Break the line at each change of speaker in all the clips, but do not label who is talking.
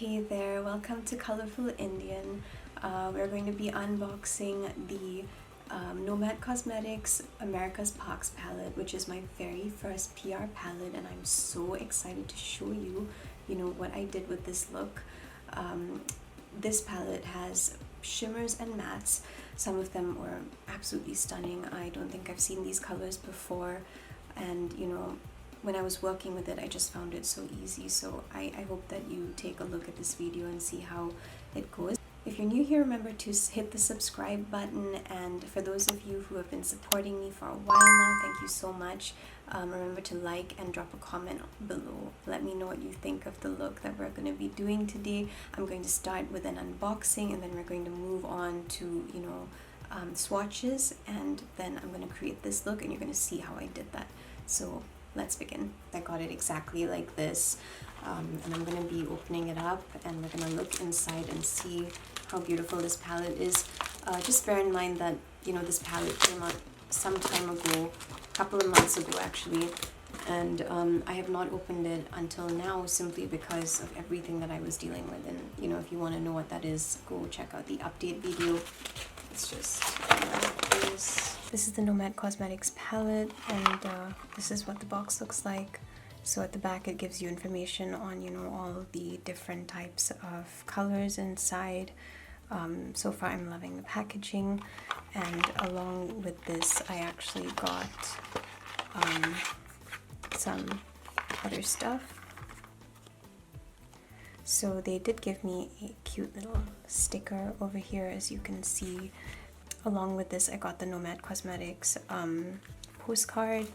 Hey there, welcome to Colourful Indian. We're going to be unboxing the Nomad Cosmetics America's Parks palette, which is my very first PR palette, and I'm so excited to show you, what I did with this look. This palette has shimmers and mattes. Some of them were absolutely stunning. I don't think I've seen these colors before, and when I was working with it, I just found it so easy. So I hope that you take a look at this video and see how it goes. If you're new here, remember to hit the subscribe button, and for those of you who have been supporting me for a while now, thank you so much. Remember to like and drop a comment below. Let me know what you think of the look that we're going to be doing today. I'm going to start with an unboxing, and then we're going to move on to swatches, and then I'm going to create this look, and you're going to see how I did that. So let's begin. I got it exactly like this, and I'm going to be opening it up, and we're going to look inside and see how beautiful this palette is. Just bear in mind that this palette came out some time ago, a couple of months ago actually, and I have not opened it until now simply because of everything that I was dealing with. And if you want to know what that is, go check out the update video. It's just this is the Nomad Cosmetics palette, and this is what the box looks like. So at the back it gives you information on all the different types of colors inside. So far I'm loving the packaging, and along with this I actually got some other stuff. So they did give me a cute little sticker over here, as you can see. Along with this I got the Nomad Cosmetics postcard,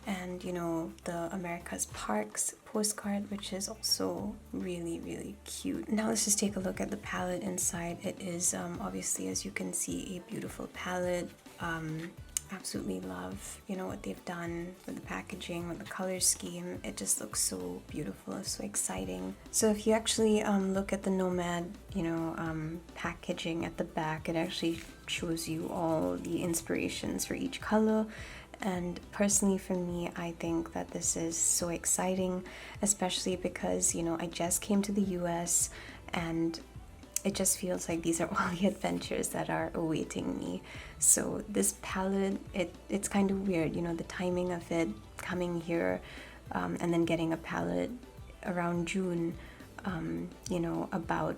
and the America's Parks postcard, which is also really cute. Now let's just take a look at the palette inside. It is obviously, as you can see, a beautiful palette. Absolutely love what they've done with the packaging, with the color scheme. It just looks so beautiful, so exciting. So if you actually look at the Nomad packaging at the back, it actually shows you all the inspirations for each color. And personally for me, I think that this is so exciting, especially because I just came to the US, and it just feels like these are all the adventures that are awaiting me. So this palette, it's kind of weird, the timing of it coming here, and then getting a palette around June, about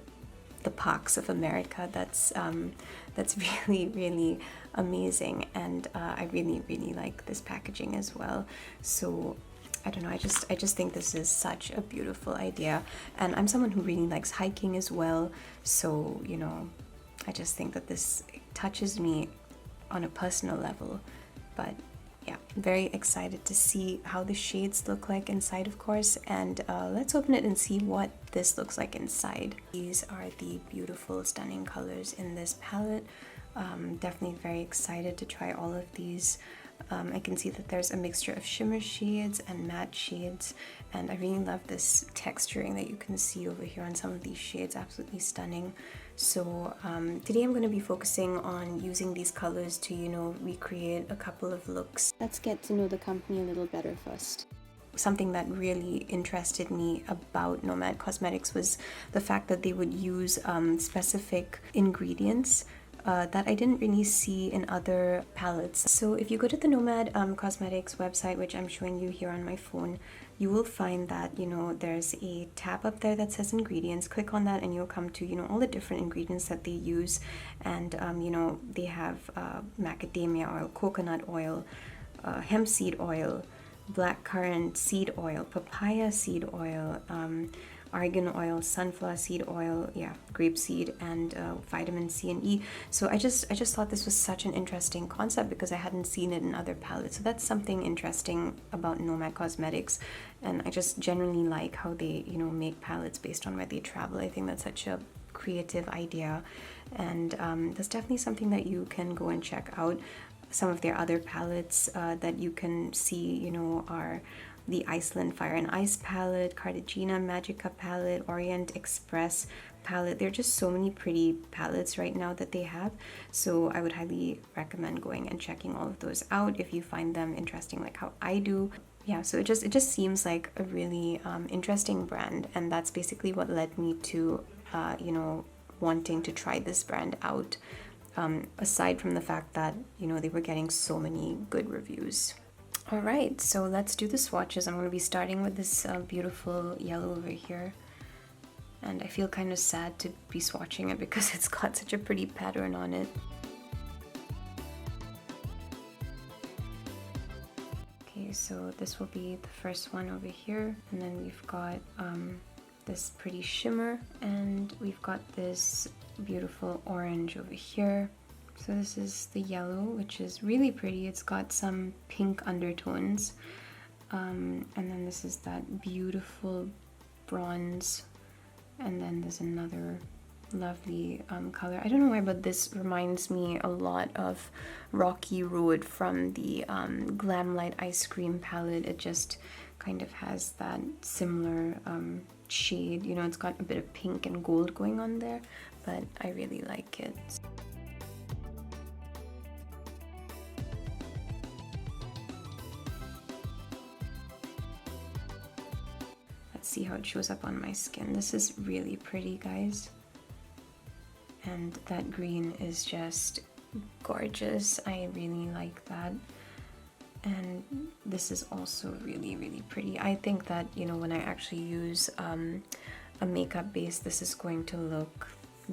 the parks of America. That's really amazing, and I really like this packaging as well. So I don't know, I just think this is such a beautiful idea, and I'm someone who really likes hiking as well, so I just think that this touches me on a personal level. But yeah, very excited to see how the shades look like inside, of course, and let's open it and see what this looks like inside. These are the beautiful, stunning colors in this palette. Definitely very excited to try all of these. I can see that there's a mixture of shimmer shades and matte shades, and I really love this texturing that you can see over here on some of these shades. Absolutely stunning. So today I'm going to be focusing on using these colors to recreate a couple of looks. Let's get to know the company a little better first. Something that really interested me about Nomad Cosmetics was the fact that they would use specific ingredients that I didn't really see in other palettes. So if you go to the Nomad Cosmetics website, which I'm showing you here on my phone, you will find that there's a tab up there that says ingredients. Click on that and you'll come to all the different ingredients that they use, and they have macadamia oil, coconut oil, hemp seed oil, blackcurrant seed oil, papaya seed oil, argan oil, sunflower seed oil, grapeseed, and vitamin C and E. So I just thought this was such an interesting concept because I hadn't seen it in other palettes. So that's something interesting about Nomad Cosmetics, and I just generally like how they make palettes based on where they travel. I think that's such a creative idea, and that's definitely something that you can go and check out. Some of their other palettes that you can see are the Iceland Fire and Ice palette, Cartagena Magica palette, Orient Express palette. There are just so many pretty palettes right now that they have, so I would highly recommend going and checking all of those out if you find them interesting like how I do. yeah, so it just seems like a really interesting brand, and that's basically what led me to you know, wanting to try this brand out, aside from the fact that, you know, they were getting so many good reviews. All right, so let's do the swatches. I'm going to be starting with this beautiful yellow over here, and I feel kind of sad to be swatching it because it's got such a pretty pattern on it. Okay, so this will be the first one over here, and then we've got this pretty shimmer, and we've got this beautiful orange over here. So this is the yellow, which is really pretty. It's got some pink undertones, and then this is that beautiful bronze, and then there's another lovely color. I don't know why, but this reminds me a lot of Rocky Road from the Glam Light Ice Cream palette. It just kind of has that similar shade. You know, it's got a bit of pink and gold going on there, but I really like it. Let's see how it shows up on my skin. This is really pretty, guys. And that green is just gorgeous. I really like that. And this is also really, really pretty. I think that, you know, when I actually use a makeup base, this is going to look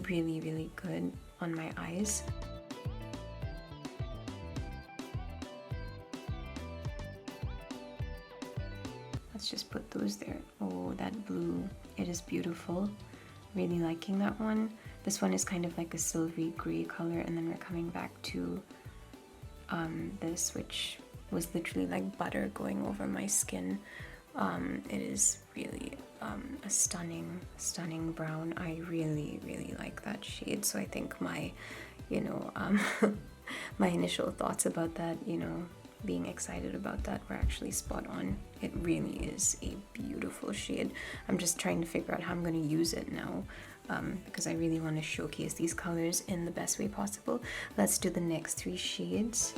really, really good on my eyes. Let's just put those there. Oh, that blue, it is beautiful. Really liking that one. This one is kind of like a silvery gray color, and then we're coming back to this, which was literally like butter going over my skin. It is really a stunning brown. I really, really like that shade. So I think my, you know, my initial thoughts about that, you know, being excited about that were actually spot on. It really is a beautiful shade. I'm just trying to figure out how I'm going to use it now, because I really want to showcase these colors in the best way possible. Let's do the next three shades.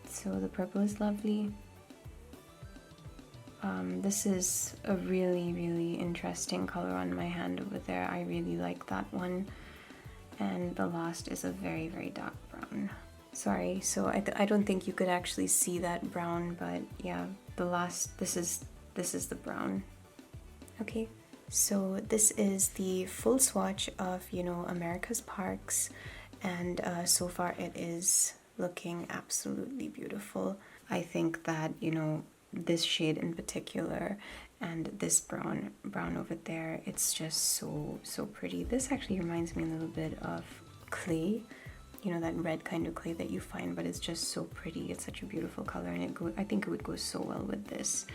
So the purple is lovely. This is a really, really interesting color on my hand over there. I really like that one. And the last is a very, very dark brown. Sorry, so I don't think you could actually see that brown, but yeah, the last, this is the brown. Okay, so this is the full swatch of, you know, America's Parks, and so far it is looking absolutely beautiful. I think that, you know, this shade in particular and this brown over there, it's just so pretty. This actually reminds me a little bit of clay, you know, that red kind of clay that you find, but it's just so pretty. It's such a beautiful color, and I think it would go so well with this.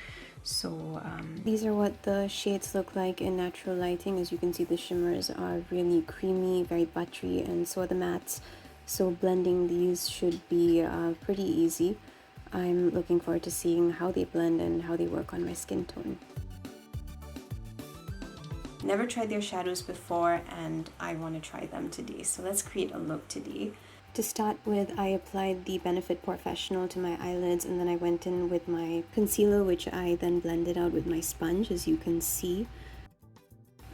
So these are what the shades look like in natural lighting. As you can see, the shimmers are really creamy, very buttery, and so are the mattes. So blending these should be pretty easy. I'm looking forward to seeing how they blend and how they work on my skin tone. Never tried their shadows before, and I want to try them today. So let's create a look today. To start with, I applied the Benefit Professional to my eyelids, and then I went in with my concealer, which I then blended out with my sponge, as you can see.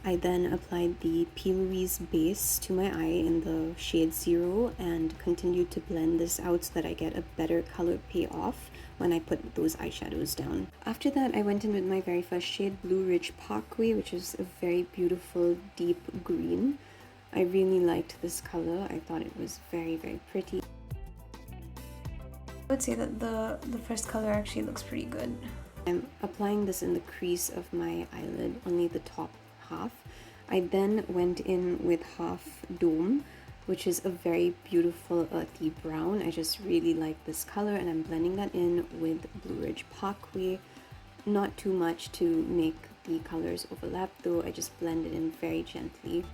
I then applied the P. Louise base to my eye in the shade 0 and continued to blend this out so that I get a better color payoff when I put those eyeshadows down. After that, I went in with my very first shade, Blue Ridge Parkway, which is a very beautiful deep green. I really liked this color. I thought it was very, very pretty. I would say that the first color actually looks pretty good. I'm applying this in the crease of my eyelid, only the top half. I then went in with Half Dome, which is a very beautiful earthy brown. I just really like this color, and I'm blending that in with Blue Ridge Parkway. Not too much to make the colors overlap though. I just blend it in very gently.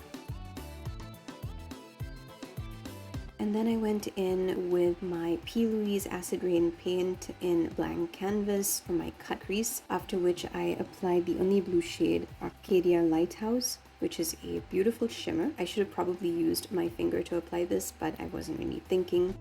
And then I went in with my P. Louise Acid Rain paint in blank canvas for my cut crease, after which I applied the only blue shade Arcadia Lighthouse, which is a beautiful shimmer. I should have probably used my finger to apply this, but I wasn't really thinking.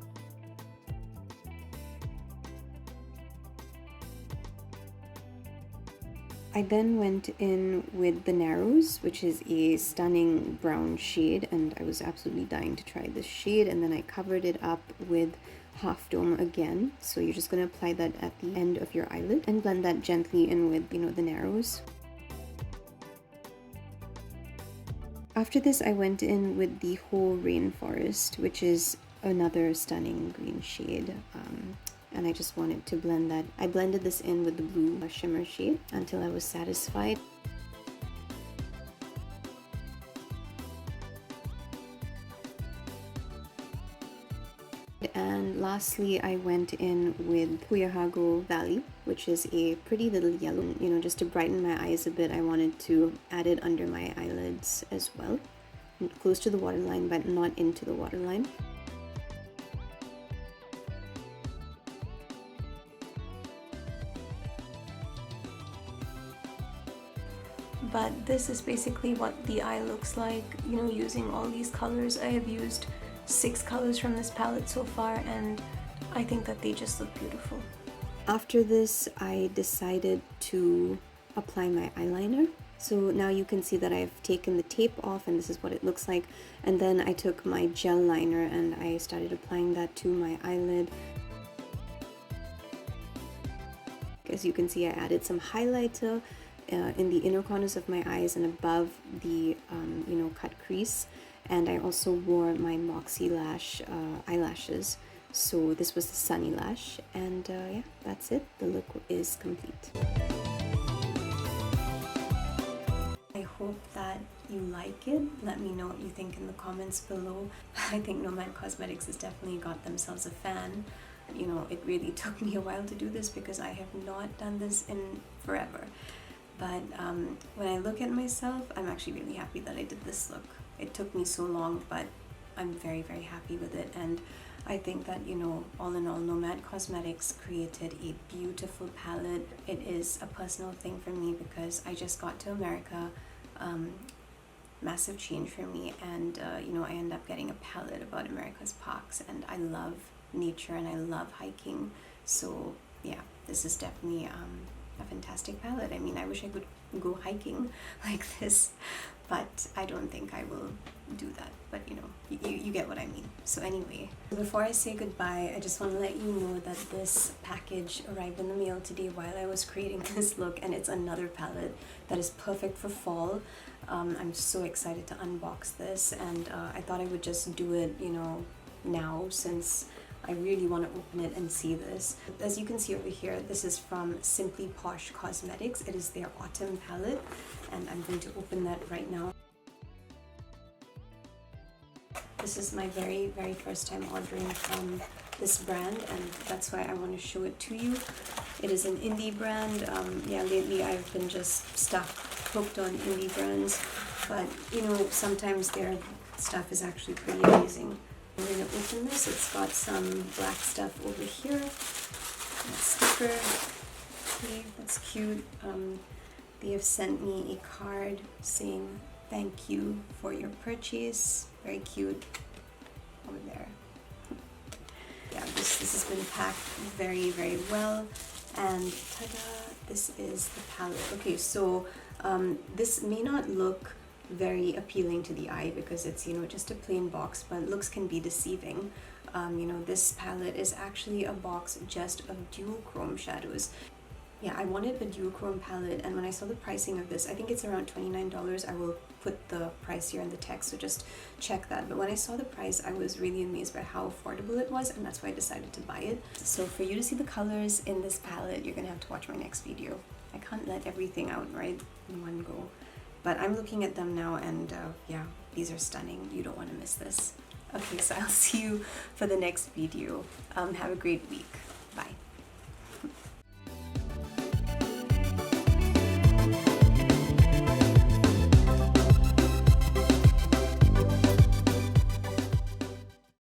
I then went in with the Narrows, which is a stunning brown shade, and I was absolutely dying to try this shade. And then I covered it up with Half Dome again. So you're just going to apply that at the end of your eyelid and blend that gently in with, the Narrows. After this, I went in with the Whole Rainforest, which is another stunning green shade. And I just wanted to blend that. I blended this in with the blue shimmer shade until I was satisfied. And lastly, I went in with Cuyahoga Valley, which is a pretty little yellow. Just to brighten my eyes a bit, I wanted to add it under my eyelids as well. Close to the waterline, but not into the waterline. But this is basically what the eye looks like, using all these colors. I have used 6 colors from this palette so far, and I think that they just look beautiful. After this, I decided to apply my eyeliner. So now you can see that I've taken the tape off, and this is what it looks like. And then I took my gel liner and I started applying that to my eyelid. As you can see, I added some highlighter in the inner corners of my eyes and above the cut crease, and I also wore my Moxie Lash eyelashes. So this was the Sunny Lash, and yeah, that's it. The look is complete. I hope that you like it. Let me know what you think in the comments below. I think Nomad Cosmetics has definitely got themselves a fan. It really took me a while to do this because I have not done this in forever. But when I look at myself, I'm actually really happy that I did this look. It took me so long, but I'm very, very happy with it. And I think that, all in all, Nomad Cosmetics created a beautiful palette. It is a personal thing for me because I just got to America, massive change for me. And, I end up getting a palette about America's parks, and I love nature and I love hiking. So yeah, this is definitely a fantastic palette. I mean, I wish I could go hiking like this, but I don't think I will do that. But you get what I mean. So anyway, before I say goodbye, I just want to let you know that this package arrived in the mail today while I was creating this look, and it's another palette that is perfect for fall. I'm so excited to unbox this, and I thought I would just do it, now, since I really want to open it and see this. As you can see over here, this is from Simply Posh Cosmetics. It is their autumn palette, and I'm going to open that right now. This is my very, very first time ordering from this brand, and that's why I want to show it to you. It is an indie brand. Yeah, lately I've been just hooked on indie brands, but sometimes their stuff is actually pretty amazing. I'm going to open this. It's got some black stuff over here. A sticker. Okay, that's cute. They have sent me a card saying thank you for your purchase. Very cute over there. Yeah, this has been packed very, very well. And ta-da! This is the palette. Okay, so this may not look very appealing to the eye because it's just a plain box, but looks can be deceiving. This palette is actually a box just of duochrome shadows. Yeah, I wanted a duochrome palette, and when I saw the pricing of this, I think it's around $29. I will put the price here in the text, so just check that. But when I saw the price, I was really amazed by how affordable it was, and that's why I decided to buy it. So for you to see the colors in this palette, you're gonna have to watch my next video. I can't let everything out right in one go. But I'm looking at them now, and yeah, these are stunning. You don't want to miss this. Okay, so I'll see you for the next video. Have a great week. Bye.